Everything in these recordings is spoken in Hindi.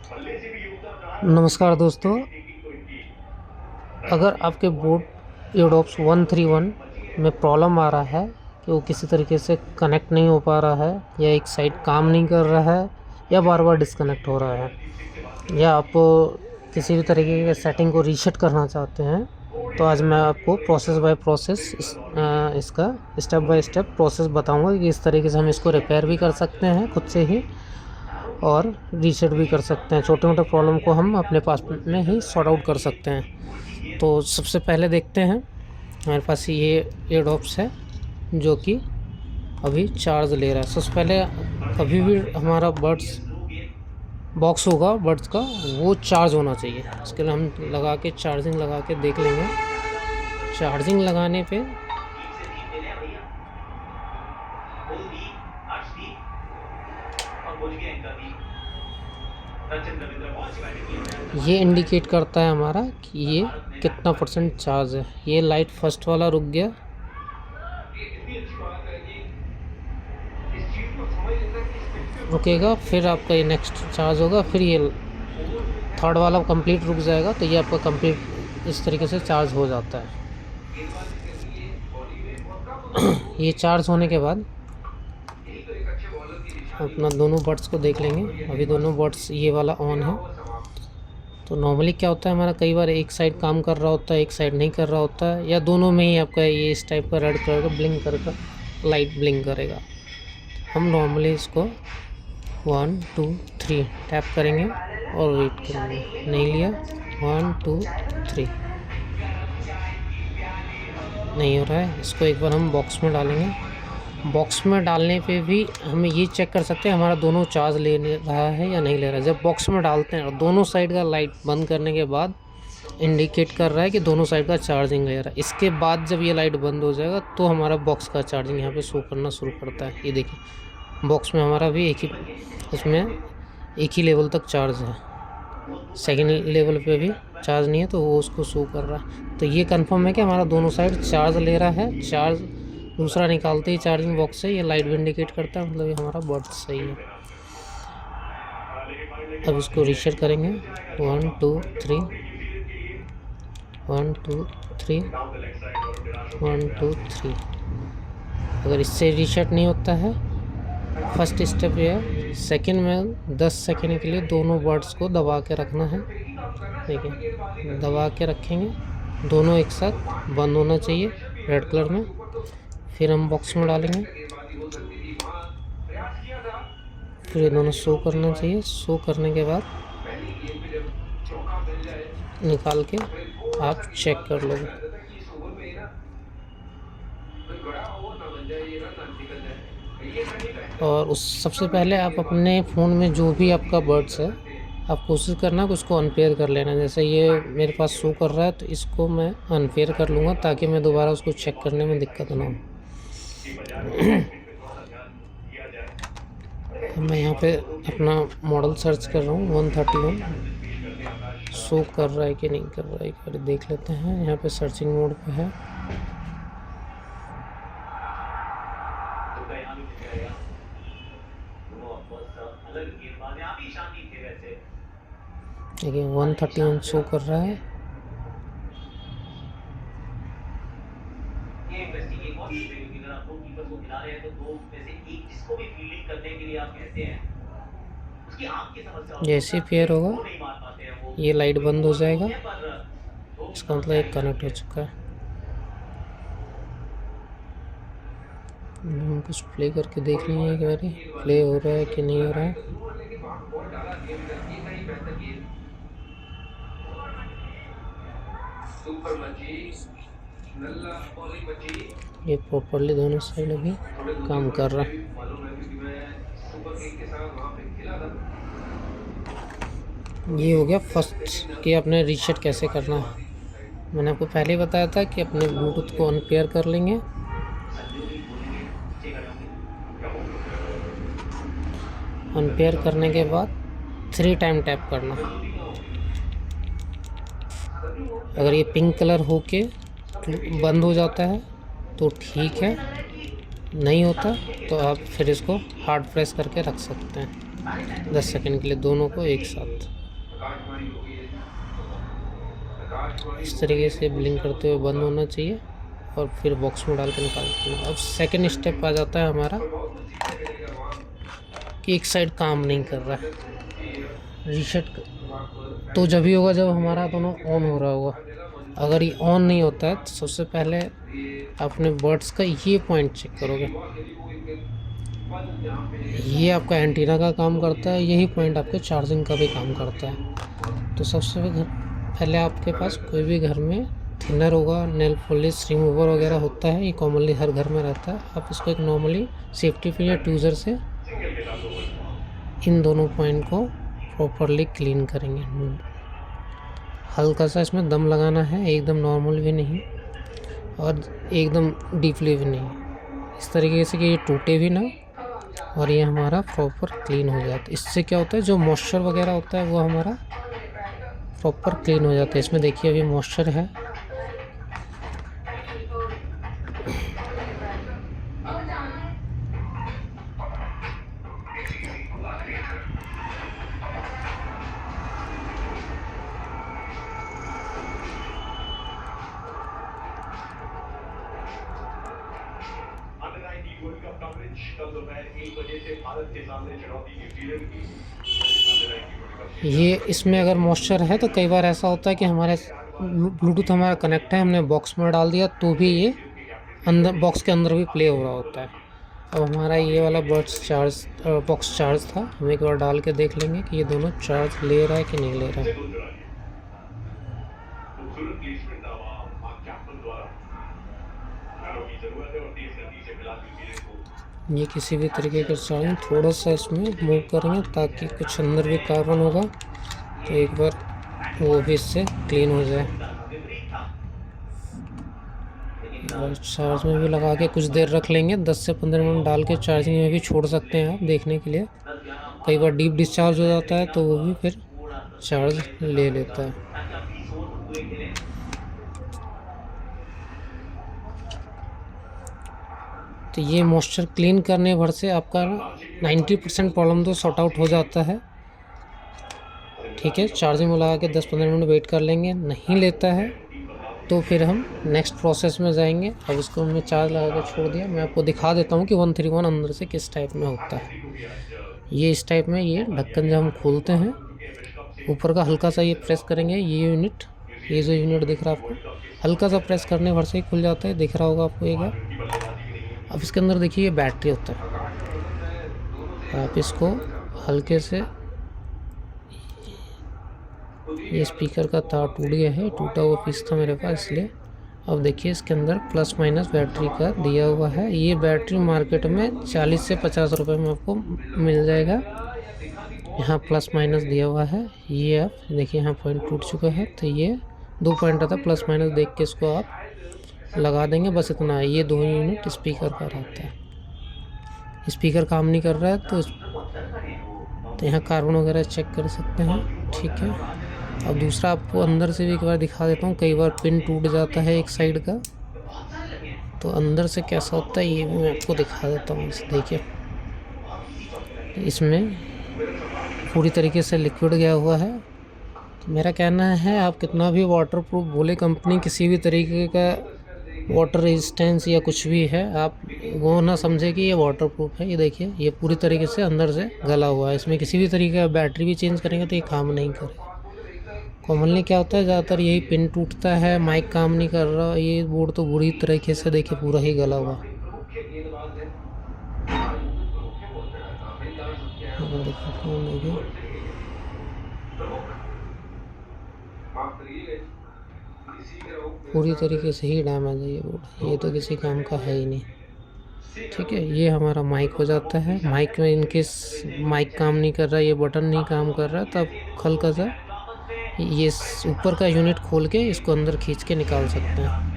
नमस्कार दोस्तों, अगर आपके बोट एडोप्स 131 में प्रॉब्लम आ रहा है कि वो किसी तरीके से कनेक्ट नहीं हो पा रहा है या एक साइड काम नहीं कर रहा है या बार बार डिस्कनेक्ट हो रहा है या आप किसी भी तरीके के सेटिंग को रीसेट करना चाहते हैं, तो आज मैं आपको प्रोसेस बाय प्रोसेस इसका स्टेप बाय स्टेप प्रोसेस बताऊंगा कि इस तरीके से हम इसको रिपेयर भी कर सकते हैं खुद से ही और रीसेट भी कर सकते हैं। छोटे मोटे प्रॉब्लम को हम अपने पास में ही सॉर्ट आउट कर सकते हैं। तो सबसे पहले देखते हैं, हमारे पास ये एयरडॉप्स है जो कि अभी चार्ज ले रहा है। सबसे पहले कभी भी हमारा बड्स बॉक्स होगा बड्स का, वो चार्ज होना चाहिए। इसके लिए हम लगा के चार्जिंग लगा के देख लेंगे। चार्जिंग लगाने पे ये इंडिकेट करता है हमारा कि ये कितना परसेंट चार्ज है। ये लाइट फर्स्ट वाला रुक गया, रुकेगा, फिर आपका ये नेक्स्ट चार्ज होगा, फिर ये थर्ड वाला कंप्लीट रुक जाएगा। तो ये आपका कंप्लीट इस तरीके से चार्ज हो जाता है। ये चार्ज होने के बाद अपना दोनों बड्स को देख लेंगे। अभी दोनों बड्स ये वाला ऑन है। तो नॉर्मली क्या होता है, हमारा कई बार एक साइड काम कर रहा होता है, एक साइड नहीं कर रहा होता है, या दोनों में ही आपका ये इस टाइप का रेड कलर का ब्लिंक करके लाइट ब्लिंक करेगा। हम नॉर्मली इसको 1 2 3 टैप करेंगे और वेट करेंगे। नहीं लिया, 1 2 3 नहीं हो रहा है। इसको एक बार हम बॉक्स में डालेंगे। बॉक्स में डालने पे भी हम ये चेक कर सकते हैं हमारा दोनों चार्ज ले रहा है या नहीं ले रहा है। जब बॉक्स में डालते हैं और दोनों साइड का लाइट बंद करने के बाद इंडिकेट कर रहा है कि दोनों साइड का चार्जिंग ले रहा है। इसके बाद जब ये लाइट बंद हो जाएगा तो हमारा बॉक्स का चार्जिंग यहाँ पे शो करना शुरू करता है। ये देखिए, बॉक्स में हमारा भी उसमें एक ही लेवल तक चार्ज है, सेकेंड लेवल पे भी चार्ज नहीं है, तो वो उसको शो कर रहा है। तो ये कंफर्म है कि हमारा दोनों साइड चार्ज ले रहा है। चार्ज दूसरा निकालते ही चार्जिंग बॉक्स से ये लाइट भी इंडिकेट करता है, मतलब ये हमारा बड सही है। अब इसको रीसेट करेंगे। 1 2 3 1 2 3 1 2 3। अगर इससे रीसेट नहीं होता है, फर्स्ट स्टेप ये है। सेकंड में 10 सेकंड के लिए दोनों बड्स को दबा के रखना है। देखिए, दबा के रखेंगे, दोनों एक साथ बंद होना चाहिए रेड कलर में। फिर हम बॉक्स में डालेंगे, फिर ये दोनों शो करना चाहिए। शो करने के बाद निकाल के आप चेक कर लोगे। और उस सबसे पहले आप अपने फ़ोन में जो भी आपका बड्स है, आप कोशिश करना कि उसको अनपेयर कर लेना। जैसे ये मेरे पास शो कर रहा है, तो इसको मैं अनपेयर कर लूँगा ताकि मैं दोबारा उसको चेक करने में दिक्कत ना हो। मैं यहाँ पे अपना मॉडल सर्च कर रहा हूँ 131। शो कर रहा है कि नहीं कर रहा है, एक बार देख लेते हैं। यहाँ पे सर्चिंग मोड पे है। देखिए 131 शो कर रहा है। जैसे फेयर होगा ये लाइट बंद हो जाएगा, इसका मतलब एक कनेक्ट हो चुका है। हम कुछ प्ले करके देख लेंगे एक बारी, प्ले हो रहा है कि नहीं हो रहा है। ये प्रॉपरली दोनों साइड अभी काम कर रहा है। ये हो गया फर्स्ट कि आपने रीसेट कैसे करना है। मैंने आपको पहले ही बताया था कि अपने ब्लूटूथ को अनपेयर कर लेंगे। अनपेयर करने के बाद 3 टाइम टैप करना। अगर ये पिंक कलर होके बंद हो जाता है तो ठीक है, नहीं होता तो आप फिर इसको हार्ड प्रेस करके रख सकते हैं। 10 सेकंड के लिए दोनों को एक साथ इस तरीके से ब्लिंक करते हुए बंद होना चाहिए और फिर बॉक्स में डाल के निकाल देना। अब सेकंड स्टेप आ जाता है हमारा कि एक साइड काम नहीं कर रहा है, रीसेट तो जब ही होगा जब हमारा दोनों ऑन हो रहा होगा। अगर ये ऑन नहीं होता है तो सबसे पहले अपने बर्ड्स का ये पॉइंट चेक करोगे, ये आपका एंटीना का काम करता है, यही पॉइंट आपके चार्जिंग का भी काम करता है। तो सबसे पहले आपके पास कोई भी घर में थिनर होगा, नेल पॉलिश रिमूवर वगैरह होता है, ये कॉमनली हर घर में रहता है। आप इसको एक नॉर्मली सेफ्टी पिन या ट्यूज़र से इन दोनों पॉइंट को प्रॉपरली क्लीन करेंगे। हल्का सा इसमें दम लगाना है, एकदम नॉर्मल भी नहीं और एकदम डीपली भी नहीं, इस तरीके से कि ये टूटे भी ना और ये हमारा प्रॉपर क्लीन हो जाता है। इससे क्या होता है, जो मॉइस्चर वगैरह होता है वो हमारा प्रॉपर क्लीन हो जाता है। इसमें देखिए अभी मॉइस्चर है, ये इसमें अगर मॉइस्चर है तो कई बार ऐसा होता है कि हमारे ब्लूटूथ हमारा कनेक्ट है, हमने बॉक्स में डाल दिया तो भी ये अंदर बॉक्स के अंदर भी प्ले हो रहा होता है। अब हमारा ये वाला बॉक्स चार्ज था, हम एक बार डाल के देख लेंगे कि ये दोनों चार्ज ले रहा है कि नहीं ले रहा है। ये किसी भी तरीके का चार्जिंग थोड़ा सा इसमें मूव करेंगे ताकि कुछ अंदर भी कार्बन होगा तो एक बार वो भी इससे क्लीन हो जाए। और चार्ज में भी लगा के कुछ देर रख लेंगे, 10 से 15 मिनट डाल के चार्जिंग में भी छोड़ सकते हैं आप देखने के लिए। कई बार डीप डिस्चार्ज हो जाता है तो वो भी फिर चार्ज ले लेता है। तो ये मॉइस्चर क्लीन करने भर से आपका 90% प्रॉब्लम तो सॉर्ट आउट हो जाता है। ठीक है, चार्जिंग में लगा के 10-15 मिनट वेट कर लेंगे, नहीं लेता है तो फिर हम नेक्स्ट प्रोसेस में जाएंगे। अब इसको हमने चार्ज लगा के छोड़ दिया, मैं आपको दिखा देता हूँ कि 131 अंदर से किस टाइप में होता है। ये इस टाइप में, ये ढक्कन जब हम खोलते हैं ऊपर का हल्का सा ये प्रेस करेंगे, ये यूनिट, ये जो यूनिट दिख रहा है आपको, हल्का सा प्रेस करने भर से ही खुल जाता है, दिख रहा होगा आपको एक बार। अब इसके अंदर देखिए ये बैटरी होता है, आप इसको हल्के से, ये स्पीकर का तार टूट गया है, टूटा हुआ पीस था मेरे पास इसलिए। अब देखिए इसके अंदर प्लस माइनस बैटरी का दिया हुआ है। ये बैटरी मार्केट में 40 से 50 रुपये में आपको मिल जाएगा। यहाँ प्लस माइनस दिया हुआ है, ये आप देखिए यहाँ पॉइंट टूट चुका है, तो ये 2 पॉइंट आता है, प्लस माइनस देख के इसको आप लगा देंगे, बस इतना है। ये 2 यूनिट स्पीकर का रहता है। स्पीकर काम नहीं कर रहा है तो यहाँ कार्बन वगैरह चेक कर सकते हैं। ठीक है, अब दूसरा आपको अंदर से भी एक बार दिखा देता हूँ। कई बार पिन टूट जाता है एक साइड का, तो अंदर से कैसा होता है ये भी मैं आपको दिखा देता हूँ। देखिए इसमें पूरी तरीके से लिक्विड गया हुआ है। तो मेरा कहना है आप कितना भी वाटर प्रूफ बोले कंपनी, किसी भी तरीके का वाटर रेजिस्टेंस या कुछ भी है, आप वो ना समझे कि ये वाटर प्रूफ है। ये देखिए ये पूरी तरीके से अंदर से गला हुआ है, इसमें किसी भी तरीके का बैटरी भी चेंज करेंगे तो ये काम नहीं करेगा। कॉमनली क्या होता है, ज़्यादातर यही पिन टूटता है, माइक काम नहीं कर रहा। ये बोर्ड तो बुरी तरीके से देखिए पूरा ही गला हुआ। पूरी तरीके से ही डैमेज है ये बोर्ड, ये तो किसी काम का है ही नहीं। ठीक है, ये हमारा माइक हो जाता है। माइक में इनकेस माइक काम नहीं कर रहा, ये बटन नहीं काम कर रहा, तब हल्का सा ये ऊपर का यूनिट खोल के इसको अंदर खींच के निकाल सकते हैं।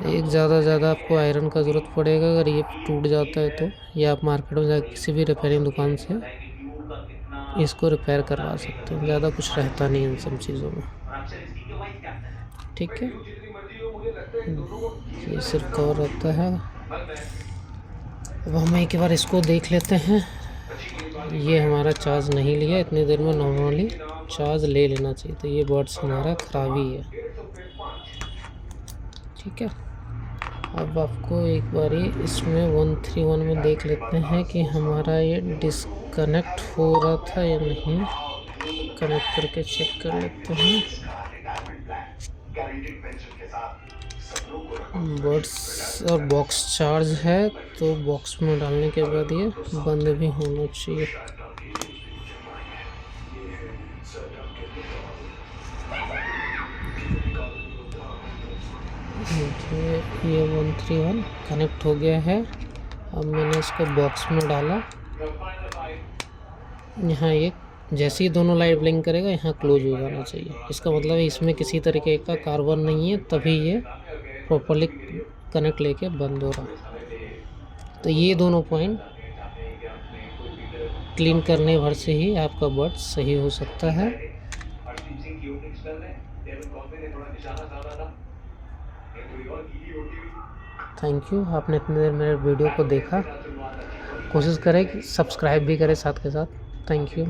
एक ज़्यादा आपको आयरन का ज़रूरत पड़ेगा अगर ये टूट जाता है तो, या आप मार्केट में जाकर किसी भी रिपेयरिंग दुकान से इसको रिपेयर करवा सकते हैं। ज़्यादा कुछ रहता नहीं इन सब चीज़ों में। ठीक है, ये सिर्फ कवर रहता है। अब हम एक बार इसको देख लेते हैं। ये हमारा चार्ज नहीं लिया, इतनी देर में नॉर्मली चार्ज ले लेना चाहिए, तो ये बड्स हमारा खराबी है। ठीक है, अब आपको एक बार इसमें 131 में देख लेते हैं कि हमारा ये डिस्कनेक्ट हो रहा था या नहीं। कनेक्ट करके चेक कर लेते हैं। बड्स और बॉक्स चार्ज है, तो बॉक्स में डालने के बाद ये बंद भी होना चाहिए। ये 131 कनेक्ट हो गया है। अब मैंने इसको बॉक्स में डाला। यहाँ एक जैसे ही दोनों लाइट ब्लिंक करेगा यहाँ क्लोज हो जाना चाहिए। इसका मतलब है इसमें किसी तरीके का कार्बन नहीं है, तभी ये प्रॉपर्ली कनेक्ट लेके बंद हो रहा है। तो ये दोनों पॉइंट क्लीन करने भर से ही आपका बड सही हो सकता है। थैंक यू, आपने इतनी देर मेरे वीडियो को देखा। कोशिश करें कि सब्सक्राइब भी करें साथ के साथ। Thank you.